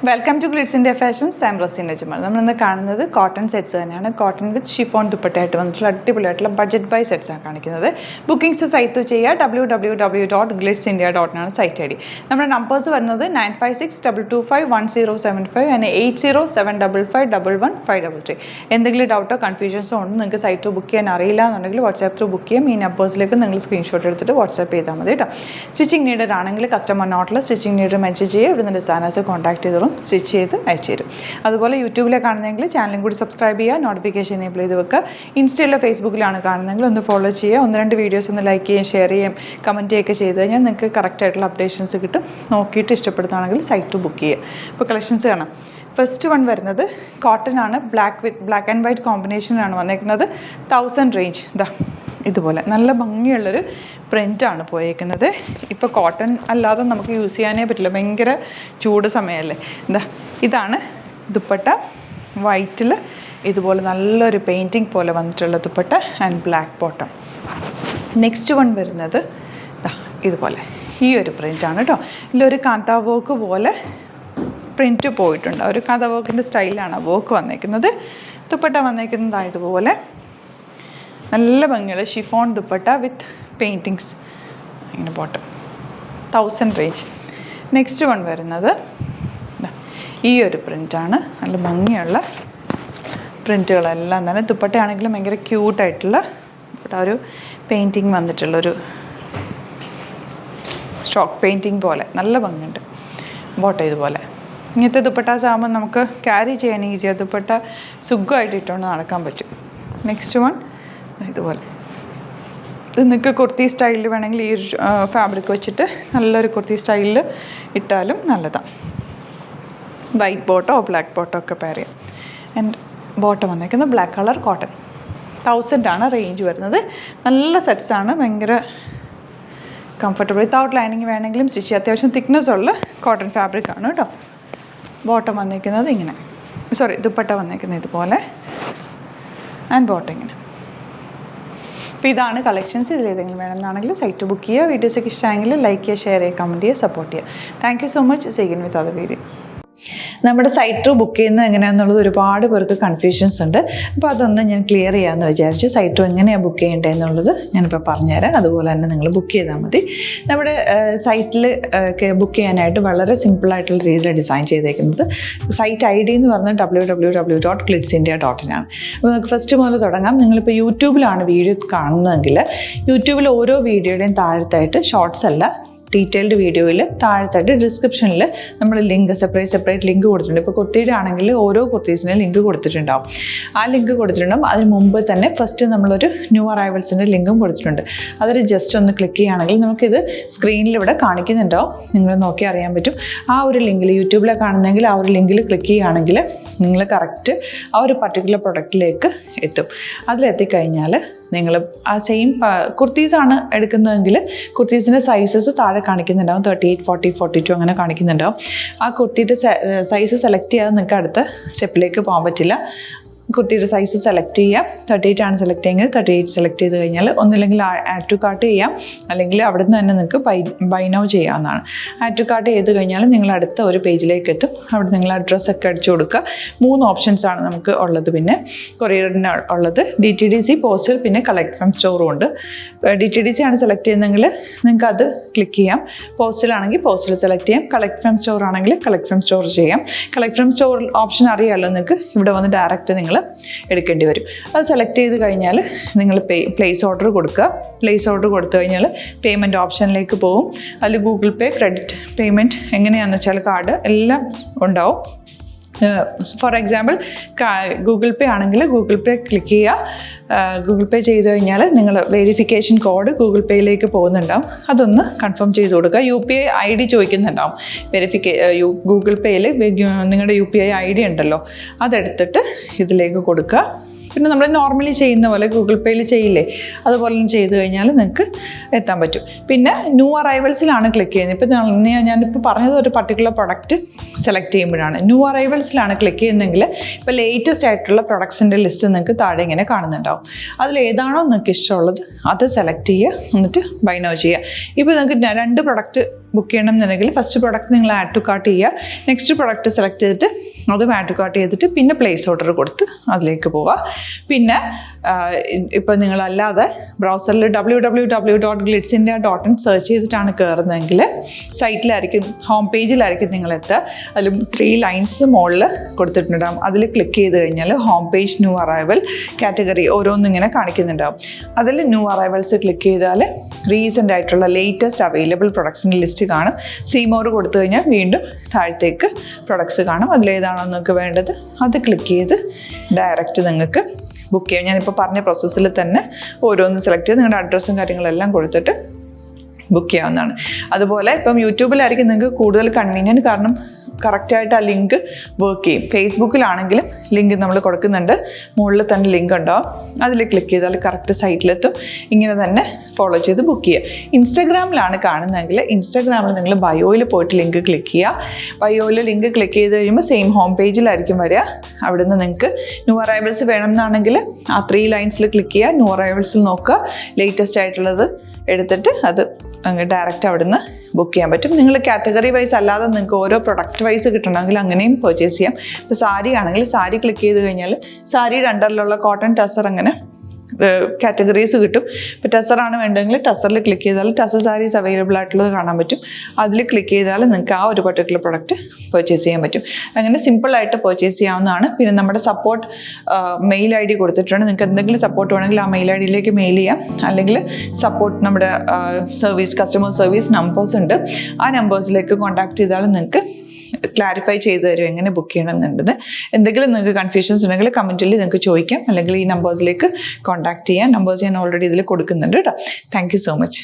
Welcome to glitz India fashions. I am Raseena Jamal. നമ്മളിന്ന് കാണുന്നത് cotton sets തന്നെയാണ്. കോട്ടൺ വിത്ത് ഷിഫോൺ ദുപ്പട്ടയായിട്ട് വന്നിട്ടുള്ള അടിപൊളിയായിട്ടുള്ള ബഡ്ജറ്റ് ബൈ സെറ്റ്സാണ് കാണിക്കുന്നത്. ബുക്കിംഗ്സ് സൈറ്റ് ചെയ്യുക www.glitzindia.com സൈറ്റ് ഐ ഡി. നമ്മുടെ നമ്പേഴ്സ് വരുന്നത് 9562251075 ആൻഡ് 8075551153. എന്തെങ്കിലും ഡൗട്ടോ കൺഫ്യൂഷൻസോ ഉണ്ട്, നിങ്ങൾക്ക് സൈറ്റ് ബുക്ക് ചെയ്യാൻ അറിയില്ല എന്നുണ്ടെങ്കിൽ വാട്സാപ്പ് ത്രൂ ബുക്ക് ചെയ്യാം. ഈ നമ്പേഴ്സിലേക്ക് നിങ്ങൾ സ്ക്രീൻഷോട്ട് എടുത്തിട്ട് വാട്സാപ്പ് ചെയ്താൽ മതി കേട്ടോ. സ്റ്റിച്ചിങ് നീഡഡ് ആണെങ്കിൽ കസ്റ്റമർ നോട്ടിൽ സ്റ്റിച്ചിങ് നീഡ് മെൻഷൻ ചെയ്യുക. ഇവിടുന്ന് ഡിസൈനേഴ്സ് കോൺടാക്ട് ചെയ്തോളും, സ്റ്റിച്ച് ചെയ്ത് അയച്ചു തരും. അതുപോലെ യൂട്യൂബിലെ കാണുന്നതെങ്കിൽ ചാനലും കൂടി സബ്സ്ക്രൈബ് ചെയ്യുക, നോട്ടിഫിക്കേഷൻ എനേബിൾ ചെയ്ത് വെക്കുക. ഇൻസ്റ്റയിലോ ഫേസ്ബുക്കിലാണ് കാണുന്നതെങ്കിൽ ഒന്ന് ഫോളോ ചെയ്യുക. 1-2 വീഡിയോസ് ഒന്ന് ലൈക്ക് ചെയ്യുകയും ഷെയർ ചെയ്യുകയും കമൻറ്റ് ചെയ്യുകയൊക്കെ ചെയ്ത് കഴിഞ്ഞാൽ നിങ്ങൾക്ക് കറക്റ്റായിട്ടുള്ള അപ്ഡേഷൻസ് കിട്ടും. നോക്കിയിട്ട് ഇഷ്ടപ്പെടുന്നതാണെങ്കിൽ സൈറ്റ് ബുക്ക് ചെയ്യുക. ഇപ്പോൾ കളക്ഷൻസ് കാണാം. ഫസ്റ്റ് വൺ വരുന്നത് കോട്ടൺ ആണ്. ബ്ലാക്ക് ആൻഡ് വൈറ്റ് കോമ്പിനേഷനാണ് വന്നേക്കുന്നത്. 1000 റേഞ്ച്. ഇതാ ഇതുപോലെ നല്ല ഭംഗിയുള്ളൊരു പ്രിൻ്റാണ് പോയേക്കുന്നത്. ഇപ്പോൾ കോട്ടൺ അല്ലാതെ നമുക്ക് യൂസ് ചെയ്യാനേ പറ്റില്ല, ഭയങ്കര ചൂട് സമയമല്ലേ. ഇതാണ് ദുപ്പട്ട. വൈറ്റിൽ ഇതുപോലെ നല്ലൊരു പെയിൻറ്റിങ് പോലെ വന്നിട്ടുള്ള dupatta and black bottom. Next one വരുന്നത് ഇതുപോലെ ഈ ഒരു പ്രിൻ്റാണ് കേട്ടോ. ഇതിലൊരു കാന്താ വർക്ക് പോലെ പ്രിൻറ്റ് പോയിട്ടുണ്ട്. ഒരു കാന്താ വർക്കിൻ്റെ സ്റ്റൈലാണ് വർക്ക് വന്നേക്കുന്നത്. ദുപ്പട്ട വന്നേക്കുന്നത് ഇതുപോലെ നല്ല ഭംഗിയുള്ള ഷിഫോൺ ദുപ്പട്ട വിത്ത് പെയിൻറ്റിങ്സ്. ഇങ്ങനെ ബോട്ടം 1000 റേഞ്ച്. നെക്സ്റ്റ് വൺ വരുന്നത് ഈ ഒരു പ്രിൻ്റാണ്. നല്ല ഭംഗിയുള്ള പ്രിൻറ്റുകളെല്ലാം തന്നെ. ദുപ്പട്ടയാണെങ്കിലും ഭയങ്കര ക്യൂട്ടായിട്ടുള്ള ഒരു പെയിൻറ്റിങ് വന്നിട്ടുള്ളൊരു സ്ട്രോക്ക് പെയിൻറ്റിങ് പോലെ നല്ല ഭംഗിയുണ്ട്. ബോട്ടം ഇതുപോലെ. ഇങ്ങനത്തെ ദുപ്പട്ടാസ് ആകുമ്പോൾ നമുക്ക് ക്യാരി ചെയ്യാൻ ഈസിയാണ്. ദുപ്പട്ട സുഖമായിട്ട് ഇട്ടുകൊണ്ട് നടക്കാൻ പറ്റും. നെക്സ്റ്റ് വൺ ഇതുപോലെ. ഇത് നിങ്ങൾക്ക് കുർത്തി സ്റ്റൈലിൽ വേണമെങ്കിൽ ഈ ഒരു ഫാബ്രിക് വെച്ചിട്ട് നല്ലൊരു കുർത്തി സ്റ്റൈലിൽ ഇട്ടാലും നല്ലതാണ്. വൈറ്റ് ബോട്ടോ ബ്ലാക്ക് ബോട്ടോ ഒക്കെ പെയർ ചെയ്യാം. ആൻഡ് ബോട്ടം വന്നേക്കുന്നത് ബ്ലാക്ക് കളർ കോട്ടൺ. 1000 ആണ് റേഞ്ച് വരുന്നത്. നല്ല സെറ്റ്സാണ്, ഭയങ്കര കംഫർട്ടബിൾ. വിത്തൗട്ട് ലൈനിങ് വേണമെങ്കിലും സ്റ്റിച്ച് ചെയ്യാം. അത്യാവശ്യം തിക്നെസ് ഉള്ള കോട്ടൺ ഫാബ്രിക് ആണ് കേട്ടോ. ബോട്ടം വന്നേക്കുന്നത് ഇങ്ങനെ, ദുപ്പട്ട വന്നേക്കുന്നത് ഇതുപോലെ ആൻഡ് ബോട്ടം ഇങ്ങനെ. അപ്പോൾ ഇതാണ് കളക്ഷൻസ്. ഇതിലേതെങ്കിലും വേണമെന്നാണെങ്കിൽ സൈറ്റ് ബുക്ക് ചെയ്യുക. വീഡിയോസൊക്കെ ഇഷ്ടമായെങ്കിൽ ലൈക്ക് ചെയ്യുക, ഷെയർ ചെയ്യുക, കമൻറ്റ് ചെയ്യുക, സപ്പോർട്ട് ചെയ്യുക. Thank you so much. സീഗൻ വിത്ത് അതർ വീഡിയോ. നമ്മുടെ സൈറ്റ് ബുക്ക് ചെയ്യുന്നത് എങ്ങനെയാണെന്നുള്ളത് ഒരുപാട് പേർക്ക് കൺഫ്യൂഷൻസ് ഉണ്ട്. അപ്പോൾ അതൊന്ന് ഞാൻ ക്ലിയർ ചെയ്യാമെന്ന് വിചാരിച്ചു. സൈറ്റ് എങ്ങനെയാണ് ബുക്ക് ചെയ്യേണ്ടത് എന്നുള്ളത് ഞാനിപ്പോൾ പറഞ്ഞുതരാം. അതുപോലെ തന്നെ നിങ്ങൾ ബുക്ക് ചെയ്താൽ മതി. നമ്മുടെ സൈറ്റിൽ ബുക്ക് ചെയ്യാനായിട്ട് വളരെ സിമ്പിളായിട്ടുള്ള രീതിയിൽ ഡിസൈൻ ചെയ്തേക്കുന്നത്. സൈറ്റ് ഐ ഡി എന്ന് പറഞ്ഞാൽ www.glitzindia.in ആണ്. അപ്പോൾ നമുക്ക് ഫസ്റ്റ് മുതൽ തുടങ്ങാം. നിങ്ങളിപ്പോൾ യൂട്യൂബിലാണ് വീഡിയോ കാണുന്നതെങ്കിൽ യൂട്യൂബിൽ ഓരോ വീഡിയോയുടെയും താഴത്തായിട്ട് ഷോർട്സ് അല്ല, ഡീറ്റെയിൽഡ് വീഡിയോയിൽ താഴത്തായിട്ട് ഡിസ്ക്രിപ്ഷനിൽ നമ്മൾ ലിങ്ക് സെപ്പറേറ്റ് ലിങ്ക് കൊടുത്തിട്ടുണ്ട്. ഇപ്പോൾ കുർത്തിയുടെ ആണെങ്കിൽ ഓരോ കുർത്തീസിനും ലിങ്ക് കൊടുത്തിട്ടുണ്ടാവും. ആ ലിങ്ക് കൊടുത്തിട്ടുണ്ടാവും. അതിന് മുമ്പ് തന്നെ ഫസ്റ്റ് നമ്മളൊരു ന്യൂ അറൈവൽസിൻ്റെ ലിങ്കും കൊടുത്തിട്ടുണ്ട്. അതൊരു ജസ്റ്റ് ഒന്ന് ക്ലിക്ക് ചെയ്യുകയാണെങ്കിൽ നമുക്കിത് സ്ക്രീനിൽ ഇവിടെ കാണിക്കുന്നുണ്ടാവും. നിങ്ങൾ നോക്കി അറിയാൻ പറ്റും. ആ ഒരു ലിങ്കിൽ യൂട്യൂബിലെ കാണുന്നെങ്കിൽ ആ ഒരു ലിങ്കിൽ ക്ലിക്ക് ചെയ്യുകയാണെങ്കിൽ നിങ്ങൾ കറക്റ്റ് ആ ഒരു പർട്ടിക്കുലർ പ്രൊഡക്റ്റിലേക്ക് എത്തും. അതിലെത്തിക്കഴിഞ്ഞാൽ നിങ്ങൾ ആ സെയിം കുർത്തീസാണ് എടുക്കുന്നതെങ്കിൽ കുർത്തീസിൻ്റെ സൈസസ് താഴെ കാണിക്കുന്നുണ്ടാവും. 38, 40, 42 അങ്ങനെ കാണിക്കുന്നുണ്ടാവും. ആ കുർത്തിയുടെ സൈസ് സെലക്ട് ചെയ്യാതെ നിങ്ങൾക്ക് അടുത്ത സ്റ്റെപ്പിലേക്ക് പോകാൻ പറ്റില്ല. കുർത്തിയുടെ സൈസ് സെലക്ട് ചെയ്യാം. 38 ആണ് സെലക്ട് ചെയ്യുന്നത്. 38 സെലക്ട് ചെയ്ത് കഴിഞ്ഞാൽ ഒന്നില്ലെങ്കിൽ ആഡ് ടു കാർട്ട് ചെയ്യാം, അല്ലെങ്കിൽ അവിടെ നിന്ന് തന്നെ നിങ്ങൾക്ക് ബൈ നൗ ചെയ്യാവുന്നതാണ്. ആഡ് ടു കാർട്ട് ചെയ്ത് കഴിഞ്ഞാൽ നിങ്ങൾ അടുത്ത ഒരു പേജിലേക്ക് എത്തും. അവിടെ നിങ്ങൾ അഡ്രസ്സൊക്കെ അടിച്ചു കൊടുക്കുക. 3 ഓപ്ഷൻസ് ആണ് നമുക്ക് ഉള്ളത്. പിന്നെ കൊറിയറിന് ഉള്ളത് DTDC, പോസ്റ്റൽ, പിന്നെ കളക്ട് ഫ്രം സ്റ്റോറും ഉണ്ട്. DTDC ആണ് സെലക്ട് ചെയ്യുന്നതെങ്കിൽ നിങ്ങൾക്ക് അത് ക്ലിക്ക് ചെയ്യാം. പോസ്റ്റലാണെങ്കിൽ പോസ്റ്റൽ സെലക്ട് ചെയ്യാം. കളക്ട് ഫ്രം സ്റ്റോർ ആണെങ്കിൽ കളക്ട് ഫ്രം സ്റ്റോർ ചെയ്യാം. കളക്ട് ഫ്രം സ്റ്റോർ ഓപ്ഷൻ അറിയാമല്ലോ നിങ്ങൾക്ക്. ഇവിടെ വന്ന് ഡയറക്റ്റ് നിങ്ങൾ എടുക്കേണ്ടി വരും. അത് സെലക്ട് ചെയ്ത് കഴിഞ്ഞാൽ നിങ്ങൾ പ്ലേസ് ഓർഡർ കൊടുക്കുക. പ്ലേസ് ഓർഡർ കൊടുത്തു കഴിഞ്ഞാൽ പേയ്മെൻറ്റ് ഓപ്ഷനിലേക്ക് പോകും. അതിൽ ഗൂഗിൾ പേ, ക്രെഡിറ്റ് പേയ്മെൻറ്റ് എങ്ങനെയാണെന്ന് വെച്ചാൽ കാർഡ് എല്ലാം ഉണ്ടാവും. ഫോർ എക്സാമ്പിൾ ഗൂഗിൾ പേ ആണെങ്കിൽ ഗൂഗിൾ പേ ക്ലിക്ക് ചെയ്യുക. ഗൂഗിൾ പേ ചെയ്ത് കഴിഞ്ഞാൽ നിങ്ങൾ വെരിഫിക്കേഷൻ കോഡ് ഗൂഗിൾ പേയിലേക്ക് പോകുന്നുണ്ടാവും. അതൊന്ന് കൺഫേം ചെയ്ത് കൊടുക്കുക. UPI ID ചോദിക്കുന്നുണ്ടാവും. ഗൂഗിൾ പേയിൽ നിങ്ങളുടെ UPI ID ഉണ്ടല്ലോ, അതെടുത്തിട്ട് ഇതിലേക്ക് കൊടുക്കുക. പിന്നെ നമ്മൾ നോർമലി ചെയ്യുന്ന പോലെ ഗൂഗിൾ പേയിൽ ചെയ്യില്ലേ, അതുപോലെ ചെയ്ത് കഴിഞ്ഞാൽ നിങ്ങൾക്ക് എത്താൻ പറ്റും. പിന്നെ ന്യൂ അറൈവൽസിലാണ് ക്ലിക്ക് ചെയ്യുന്നത്. ഇപ്പോൾ ഞാനിപ്പോൾ പറഞ്ഞത് ഒരു പർട്ടിക്കുലർ പ്രൊഡക്റ്റ് സെലക്ട് ചെയ്യുമ്പോഴാണ്. ന്യൂ അറൈവൽസിലാണ് ക്ലിക്ക് ചെയ്യുന്നതെങ്കിൽ ഇപ്പോൾ ലേറ്റസ്റ്റ് ആയിട്ടുള്ള പ്രൊഡക്ട്സിൻ്റെ ലിസ്റ്റ് നിങ്ങൾക്ക് താഴെ ഇങ്ങനെ കാണുന്നുണ്ടാവും. അതിലേതാണോ നിങ്ങൾക്ക് ഇഷ്ടമുള്ളത് അത് സെലക്ട് ചെയ്യുക, എന്നിട്ട് ബൈ നൗ ചെയ്യുക. ഇപ്പോൾ നിങ്ങൾക്ക് 2 പ്രൊഡക്റ്റ് ബുക്ക് ചെയ്യണം എന്നുണ്ടെങ്കിൽ ഫസ്റ്റ് പ്രൊഡക്റ്റ് നിങ്ങൾ ആഡ് ടു കാർട്ട് ചെയ്യുക, നെക്സ്റ്റ് പ്രൊഡക്റ്റ് സെലക്ട് ചെയ്തിട്ട് അതും ആഡ് ടു കാർട്ട് ചെയ്തിട്ട് പിന്നെ പ്ലേസ് ഓർഡർ കൊടുത്ത് അതിലേക്ക് പോവുക. പിന്നെ ഇപ്പോൾ നിങ്ങളല്ലാതെ ബ്രൗസറിൽ www.glitzindia.in സെർച്ച് ചെയ്തിട്ടാണ് കയറുന്നതെങ്കിൽ സൈറ്റിലായിരിക്കും, ഹോം പേജിലായിരിക്കും നിങ്ങളെത്തുക. അതിൽ 3 ലൈൻസ് മുകളിൽ കൊടുത്തിട്ടുണ്ടാകും. അതിൽ ക്ലിക്ക് ചെയ്ത് കഴിഞ്ഞാൽ home page new arrival category ഓരോന്നും ഇങ്ങനെ കാണിക്കുന്നുണ്ടാവും. അതിൽ ന്യൂ അറൈവൽസ് ക്ലിക്ക് ചെയ്താൽ റീസെൻ്റ് ആയിട്ടുള്ള ലേറ്റസ്റ്റ് അവൈലബിൾ പ്രൊഡക്ട്സിൻ്റെ ലിസ്റ്റ് കാണും. സീമോർ കൊടുത്തു കഴിഞ്ഞാൽ വീണ്ടും താഴത്തേക്ക് പ്രൊഡക്ട്സ് കാണും. അതിലേതാണോ നിങ്ങൾക്ക് വേണ്ടത് അത് ക്ലിക്ക് ചെയ്ത് ഡയറക്റ്റ് നിങ്ങൾക്ക് ബുക്ക് ചെയ്യാം. ഞാനിപ്പോൾ പറഞ്ഞ പ്രോസസ്സിൽ തന്നെ ഓരോന്ന് സെലക്ട് ചെയ്ത് നിങ്ങളുടെ അഡ്രസ്സും കാര്യങ്ങളെല്ലാം കൊടുത്തിട്ട് ബുക്ക് ചെയ്യാവുന്നതാണ്. അതുപോലെ ഇപ്പം യൂട്യൂബിലായിരിക്കും നിങ്ങൾക്ക് കൂടുതൽ കൺവീനിയൻറ്റ്, കാരണം കറക്റ്റായിട്ട് ആ ലിങ്ക് വർക്ക് ചെയ്യും. ഫേസ്ബുക്കിലാണെങ്കിലും ലിങ്ക് നമ്മൾ കൊടുക്കുന്നുണ്ട്, മുകളിൽ തന്നെ ലിങ്ക് ഉണ്ടാവും. അതിൽ ക്ലിക്ക് ചെയ്താൽ കറക്റ്റ് സൈറ്റിലെത്തും. ഇങ്ങനെ തന്നെ ഫോളോ ചെയ്ത് ബുക്ക് ചെയ്യുക. ഇൻസ്റ്റാഗ്രാമിലാണ് കാണുന്നതെങ്കിൽ ഇൻസ്റ്റാഗ്രാമിൽ നിങ്ങൾ ബയോയിൽ പോയിട്ട് ലിങ്ക് ക്ലിക്ക് ചെയ്യുക. ബയോയിൽ ലിങ്ക് ക്ലിക്ക് ചെയ്ത് കഴിയുമ്പോൾ സെയിം ഹോം പേജിലായിരിക്കും വരിക. അവിടുന്ന് നിങ്ങൾക്ക് ന്യൂ അറൈവൽസ് വേണമെന്നാണെങ്കിൽ ആ 3 ലൈൻസിൽ ക്ലിക്ക് ചെയ്യുക, ന്യൂ അറൈവൽസിൽ നോക്കുക, ലേറ്റസ്റ്റ് ആയിട്ടുള്ളത് എടുത്തിട്ട് അത് അങ്ങ് ഡയറക്റ്റ് അവിടുന്ന് ബുക്ക് ചെയ്യാൻ പറ്റും. നിങ്ങൾ കാറ്റഗറി വൈസ് അല്ലാതെ നിങ്ങൾക്ക് ഓരോ പ്രൊഡക്റ്റ് വൈസ് കിട്ടണമെങ്കിൽ അങ്ങനെയും പർച്ചേസ് ചെയ്യാം. ഇപ്പോൾ സാരി ആണെങ്കിൽ സാരി ക്ലിക്ക് ചെയ്ത് കഴിഞ്ഞാൽ സാരിയുടെ അണ്ടറിലുള്ള കോട്ടൺ ടസർ അങ്ങനെ കാറ്റഗറീസ് കിട്ടും. ഇപ്പോൾ ടസറാണ് വേണ്ടതെങ്കിൽ ടസറിൽ ക്ലിക്ക് ചെയ്താൽ ടസർ സാരീസ് അവൈലബിൾ ആയിട്ടുള്ളത് കാണാൻ പറ്റും. അതിൽ ക്ലിക്ക് ചെയ്താൽ നിങ്ങൾക്ക് ആ ഒരു പർട്ടിക്കുലർ പ്രൊഡക്റ്റ് പർച്ചേസ് ചെയ്യാൻ പറ്റും. അങ്ങനെ സിമ്പിളായിട്ട് പർച്ചേസ് ചെയ്യാവുന്നതാണ്. പിന്നെ നമ്മുടെ സപ്പോർട്ട് മെയിൽ ID കൊടുത്തിട്ടുണ്ട്. നിങ്ങൾക്ക് എന്തെങ്കിലും സപ്പോർട്ട് വേണമെങ്കിൽ ആ മെയിൽ IDയിലേക്ക് മെയിൽ ചെയ്യാം. അല്ലെങ്കിൽ സപ്പോർട്ട് നമ്മുടെ കസ്റ്റമർ സർവീസ് നമ്പേഴ്സ് ഉണ്ട്, ആ നമ്പേഴ്സിലേക്ക് കോൺടാക്ട് ചെയ്താൽ നിങ്ങൾക്ക് ക്ലാരിഫൈ ചെയ്ത് തരും എങ്ങനെ ബുക്ക് ചെയ്യണം എന്നുള്ളത്. എന്തെങ്കിലും നിങ്ങൾക്ക് കൺഫ്യൂഷൻസ് ഉണ്ടെങ്കിൽ കമൻറ്റിൽ നിങ്ങൾക്ക് ചോദിക്കാം, അല്ലെങ്കിൽ ഈ നമ്പേഴ്സിലേക്ക് കോൺടാക്ട് ചെയ്യാം. നമ്പേഴ്സ് ഞാൻ ഓൾറെഡി ഇതിൽ കൊടുക്കുന്നുണ്ട് കേട്ടോ. Thank you so much.